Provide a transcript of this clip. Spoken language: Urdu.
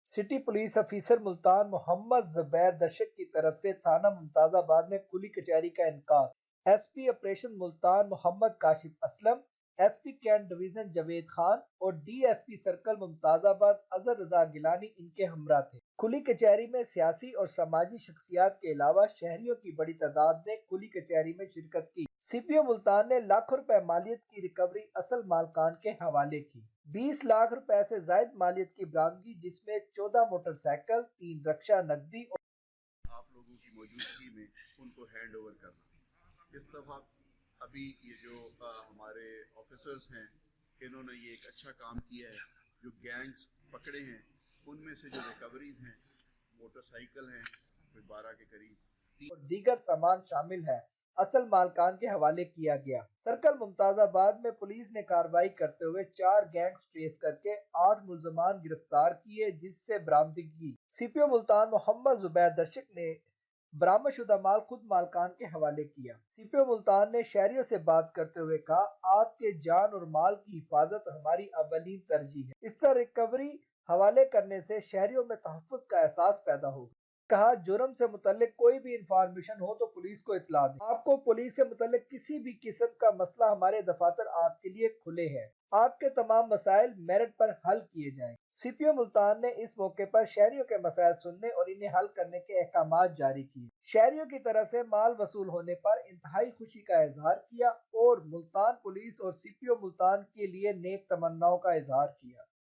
سٹی پولیس افیسر ملتان محمد زبیر درشک کی طرف سے تھانہ ممتاز آباد میں کھلی کچہری کا انعقاد۔ S P operation Multan Muhammad Kashif Aslam, S P cantt division Javed Khan اور D S P circle Mumtazabad Azhar Raza Gilani ان کے ہمراہ تھے۔ کھلی کچہری میں سیاسی اور سماجی شخصیات کے علاوہ شہریوں کی بڑی تعداد نے کھلی کچہری میں شرکت کی۔ سی پی او ملتان نے لاکھوں روپے مالیت کی ریکوری اصل مالکان کے حوالے کی۔ 20 لاکھ روپے سے زائد مالیت کی برآمدگی، جس میں 14 موٹر سائیکل، 3 رکشہ نقدی اور آپ لوگوں کی موجودگی میں ان کو ہینڈ اوور کرنا۔ اس دفعہ ابھی یہ جو ہمارے آفیسرز ہیں انہوں نے یہ ایک اچھا کام کیا ہے۔ جو گینگز پکڑے ہیں ان میں سے جو ریکوریز ہیں موٹر سائیکل ہیں 12 کے قریب دیگر سامان شامل ہے، اصل مالکان کے حوالے کیا گیا۔ سرکل ممتاز آباد میں پولیس نے کارروائی کرتے ہوئے 4 گینگز ٹریس کر کے 8 ملزمان گرفتار کیے، جس سے برآمدگی سی پی او ملتان محمد زبیر درشک نے برآمد شدہ مال خود مالکان کے حوالے کیا۔ سی پی او ملتان نے شہریوں سے بات کرتے ہوئے کہا، آپ کے جان اور مال کی حفاظت ہماری اولین ترجیح ہے۔ اس طرح ریکوری حوالے کرنے سے شہریوں میں تحفظ کا احساس پیدا ہوگا۔ کہا، جرم سے متعلق کوئی بھی انفارمیشن ہو تو پولیس کو اطلاع دیں۔ آپ کو پولیس سے متعلق کسی بھی قسم کا مسئلہ ہمارے دفاتر آپ کے لیے کھلے ہیں۔ آپ کے تمام مسائل میرٹ پر حل کیے جائیں گے۔ سی پی او ملتان نے اس موقع پر شہریوں کے مسائل سننے اور انہیں حل کرنے کے احکامات جاری کیے۔ شہریوں کی طرف سے مال وصول ہونے پر انتہائی خوشی کا اظہار کیا اور ملتان پولیس اور سی پی او ملتان کے لیے نیک تمناؤں کا اظہار کیا۔